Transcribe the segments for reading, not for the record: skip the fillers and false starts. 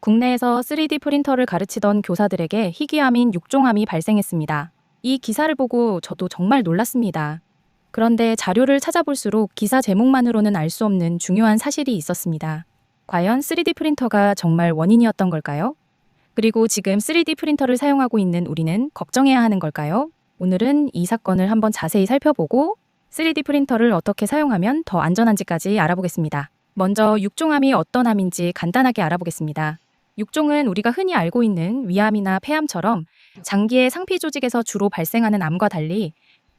국내에서 3D 프린터를 가르치던 교사들에게 희귀암인 육종암이 발생했습니다. 이 기사를 보고 저도 정말 놀랐습니다. 그런데 자료를 찾아볼수록 기사 제목만으로는 알 수 없는 중요한 사실이 있었습니다. 과연 3D 프린터가 정말 원인이었던 걸까요? 그리고 지금 3D 프린터를 사용하고 있는 우리는 걱정해야 하는 걸까요? 오늘은 이 사건을 한번 자세히 살펴보고 3D 프린터를 어떻게 사용하면 더 안전한지까지 알아보겠습니다. 먼저 육종암이 어떤 암인지 간단하게 알아보겠습니다. 육종은 우리가 흔히 알고 있는 위암이나 폐암처럼 장기의 상피 조직에서 주로 발생하는 암과 달리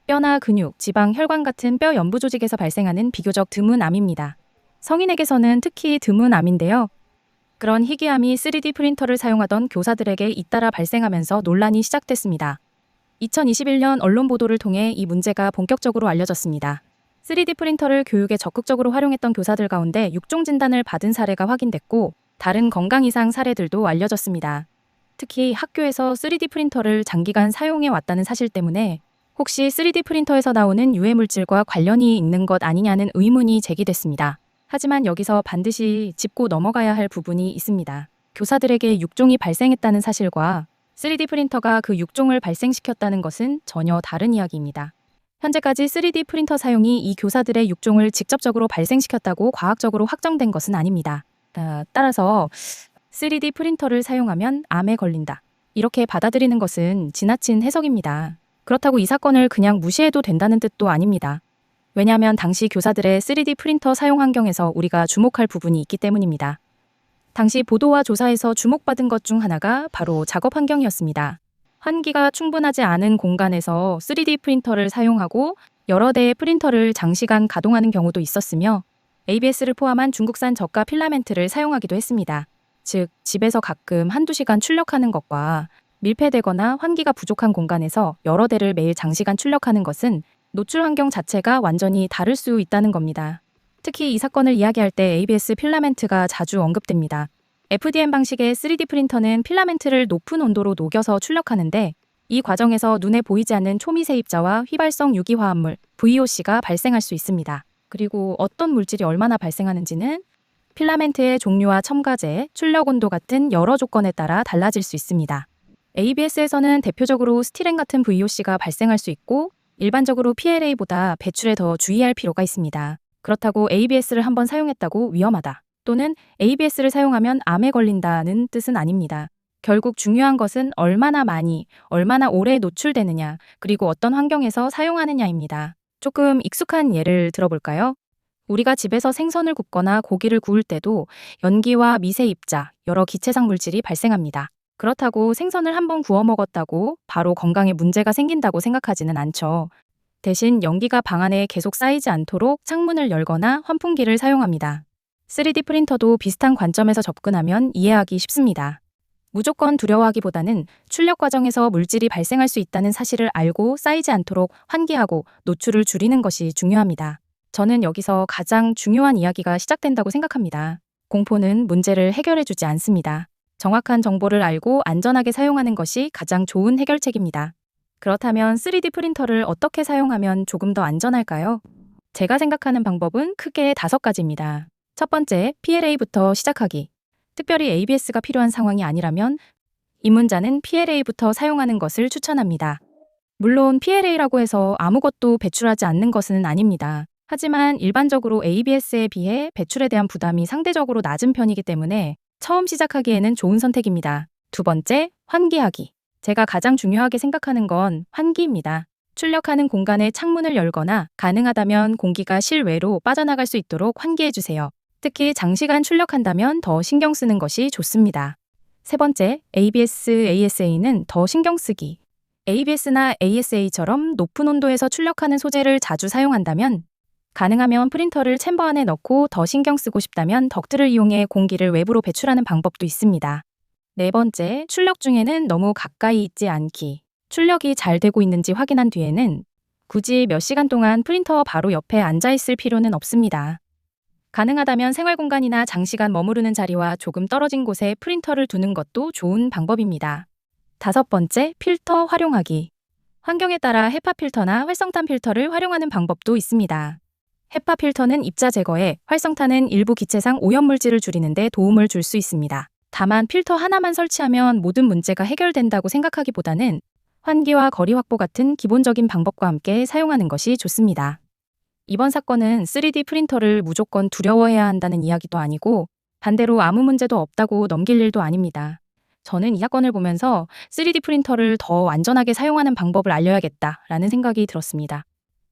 뼈나 근육, 지방, 혈관 같은 뼈 연부 조직에서 발생하는 비교적 드문 암입니다. 성인에게서는 특히 드문 암인데요. 그런 희귀암이 3D 프린터를 사용하던 교사들에게 잇따라 발생하면서 논란이 시작됐습니다. 2021년 언론 보도를 통해 이 문제가 본격적으로 알려졌습니다. 3D 프린터를 교육에 적극적으로 활용했던 교사들 가운데 육종 진단을 받은 사례가 확인됐고 다른 건강 이상 사례들도 알려졌습니다. 특히 학교에서 3D 프린터를 장기간 사용해 왔다는 사실 때문에 혹시 3D 프린터에서 나오는 유해 물질과 관련이 있는 것 아니냐는 의문이 제기됐습니다. 하지만 여기서 반드시 짚고 넘어가야 할 부분이 있습니다. 교사들에게 육종이 발생했다는 사실과 3D 프린터가 그 육종을 발생시켰다는 것은 전혀 다른 이야기입니다. 현재까지 3D 프린터 사용이 이 교사들의 육종을 직접적으로 발생시켰다고 과학적으로 확정된 것은 아닙니다. 따라서 3D 프린터를 사용하면 암에 걸린다. 이렇게 받아들이는 것은 지나친 해석입니다. 그렇다고 이 사건을 그냥 무시해도 된다는 뜻도 아닙니다. 왜냐하면 당시 교사들의 3D 프린터 사용 환경에서 우리가 주목할 부분이 있기 때문입니다. 당시 보도와 조사에서 주목받은 것 중 하나가 바로 작업 환경이었습니다. 환기가 충분하지 않은 공간에서 3D 프린터를 사용하고 여러 대의 프린터를 장시간 가동하는 경우도 있었으며 ABS를 포함한 중국산 저가 필라멘트를 사용하기도 했습니다. 즉, 집에서 가끔 한두 시간 출력하는 것과 밀폐되거나 환기가 부족한 공간에서 여러 대를 매일 장시간 출력하는 것은 노출 환경 자체가 완전히 다를 수 있다는 겁니다. 특히 이 사건을 이야기할 때 ABS 필라멘트가 자주 언급됩니다. FDM 방식의 3D 프린터는 필라멘트를 높은 온도로 녹여서 출력하는데 이 과정에서 눈에 보이지 않는 초미세입자와 휘발성 유기화합물 VOC가 발생할 수 있습니다. 그리고 어떤 물질이 얼마나 발생하는지는 필라멘트의 종류와 첨가제, 출력 온도 같은 여러 조건에 따라 달라질 수 있습니다. ABS에서는 대표적으로 스티렌 같은 VOC가 발생할 수 있고 일반적으로 PLA보다 배출에 더 주의할 필요가 있습니다. 그렇다고 ABS를 한번 사용했다고 위험하다 또는 ABS를 사용하면 암에 걸린다는 뜻은 아닙니다. 결국 중요한 것은 얼마나 많이, 얼마나 오래 노출되느냐, 그리고 어떤 환경에서 사용하느냐입니다. 조금 익숙한 예를 들어볼까요? 우리가 집에서 생선을 굽거나 고기를 구울 때도 연기와 미세입자, 여러 기체상 물질이 발생합니다. 그렇다고 생선을 한번 구워 먹었다고 바로 건강에 문제가 생긴다고 생각하지는 않죠. 대신 연기가 방 안에 계속 쌓이지 않도록 창문을 열거나 환풍기를 사용합니다. 3D 프린터도 비슷한 관점에서 접근하면 이해하기 쉽습니다. 무조건 두려워하기보다는 출력 과정에서 물질이 발생할 수 있다는 사실을 알고 쌓이지 않도록 환기하고 노출을 줄이는 것이 중요합니다. 저는 여기서 가장 중요한 이야기가 시작된다고 생각합니다. 공포는 문제를 해결해주지 않습니다. 정확한 정보를 알고 안전하게 사용하는 것이 가장 좋은 해결책입니다. 그렇다면 3D 프린터를 어떻게 사용하면 조금 더 안전할까요? 제가 생각하는 방법은 크게 5가지입니다. 첫 번째, PLA부터 시작하기. 특별히 ABS가 필요한 상황이 아니라면 입문자는 PLA부터 사용하는 것을 추천합니다. 물론 PLA라고 해서 아무것도 배출하지 않는 것은 아닙니다. 하지만 일반적으로 ABS에 비해 배출에 대한 부담이 상대적으로 낮은 편이기 때문에 처음 시작하기에는 좋은 선택입니다. 두 번째, 환기하기. 제가 가장 중요하게 생각하는 건 환기입니다. 출력하는 공간에 창문을 열거나 가능하다면 공기가 실외로 빠져나갈 수 있도록 환기해주세요. 특히 장시간 출력한다면 더 신경 쓰는 것이 좋습니다. 세 번째, ABS, ASA는 더 신경 쓰기. ABS나 ASA처럼 높은 온도에서 출력하는 소재를 자주 사용한다면 가능하면 프린터를 챔버 안에 넣고 더 신경 쓰고 싶다면 덕트를 이용해 공기를 외부로 배출하는 방법도 있습니다. 네 번째, 출력 중에는 너무 가까이 있지 않기. 출력이 잘 되고 있는지 확인한 뒤에는 굳이 몇 시간 동안 프린터 바로 옆에 앉아 있을 필요는 없습니다. 가능하다면 생활공간이나 장시간 머무르는 자리와 조금 떨어진 곳에 프린터를 두는 것도 좋은 방법입니다. 다섯 번째, 필터 활용하기. 환경에 따라 헤파 필터나 활성탄 필터를 활용하는 방법도 있습니다. 헤파 필터는 입자 제거에, 활성탄은 일부 기체상 오염물질을 줄이는 데 도움을 줄 수 있습니다. 다만 필터 하나만 설치하면 모든 문제가 해결된다고 생각하기보다는 환기와 거리 확보 같은 기본적인 방법과 함께 사용하는 것이 좋습니다. 이번 사건은 3D 프린터를 무조건 두려워해야 한다는 이야기도 아니고 반대로 아무 문제도 없다고 넘길 일도 아닙니다. 저는 이 사건을 보면서 3D 프린터를 더 안전하게 사용하는 방법을 알려야겠다라는 생각이 들었습니다.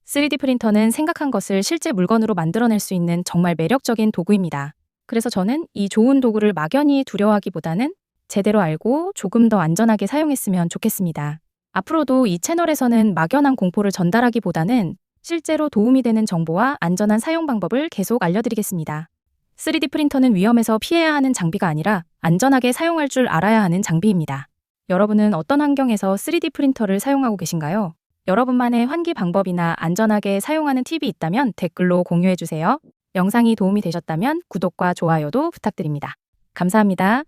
3D 프린터는 생각한 것을 실제 물건으로 만들어낼 수 있는 정말 매력적인 도구입니다. 그래서 저는 이 좋은 도구를 막연히 두려워하기보다는 제대로 알고 조금 더 안전하게 사용했으면 좋겠습니다. 앞으로도 이 채널에서는 막연한 공포를 전달하기보다는 실제로 도움이 되는 정보와 안전한 사용 방법을 계속 알려드리겠습니다. 3D 프린터는 위험해서 피해야 하는 장비가 아니라 안전하게 사용할 줄 알아야 하는 장비입니다. 여러분은 어떤 환경에서 3D 프린터를 사용하고 계신가요? 여러분만의 환기 방법이나 안전하게 사용하는 팁이 있다면 댓글로 공유해주세요. 영상이 도움이 되셨다면 구독과 좋아요도 부탁드립니다. 감사합니다.